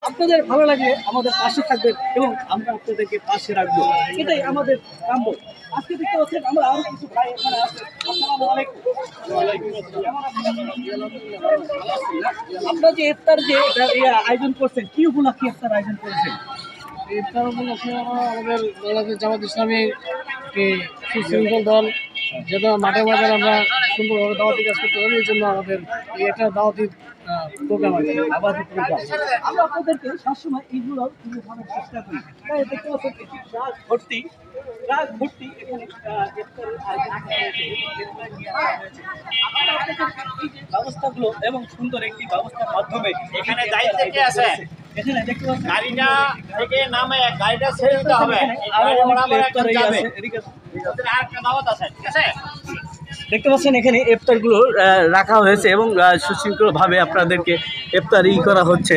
আপনাদের ভালো লাগলে আমাদের পাশে থাকবেন এবং আমরা আপনাদেরকে পাশে রাখবো, এটাই আমাদের কাম্য। আজকে দেখতে পাচ্ছেন আমরা আরো কিছু ভাই এখানে আছে। আসসালামু আলাইকুম। আপনারা যে ইফতার যে আয়োজন করছেন, কি উপলক্ষে ইফতার আয়োজন করেছেন? ইফতার উপলক্ষে আমাদের বাংলাদেশ জামাত ইসলামী সুশৃঙ্খল দল যেটা মাঠে মাঠে আমরা সুন্দরভাবে দাওয়াতি কাজ করতে পারি, এই জন্য আমাদের এই একটা দাওয়াতি প্রোগ্রাম আছে। আবাদের প্রোগ্রাম আমরা আপনাদেরকে সবসময় এইগুলো তুলে ধরার চেষ্টা করি। তাই দেখতে পাচ্ছেন একটি ট্রাক ভর্তি এখানে ইফতারের আয়োজন করা হয়েছে এবং ইফতার নিয়ে আসা হয়েছে। আমরা আপনাদেরকে এই যে ব্যবস্থাগুলো এবং সুন্দর একটি ব্যবস্থার মাধ্যমে এখানে দায়িত্ব কে আছে? এখানে দেখতে পাচ্ছেন গাড়িটা থেকে নামে গাড়িটা ছেড়ে দিতে হবে। গাড়ি বরাবর একজন যাবে। ওদের আরেকটা দাওয়াত আছে, ঠিক আছে? দেখতে পাচ্ছেন এখানে ইফতারগুলো রাখা হয়েছে এবং সুশৃঙ্খলভাবে আপনাদেরকে ইফতারি করা হচ্ছে।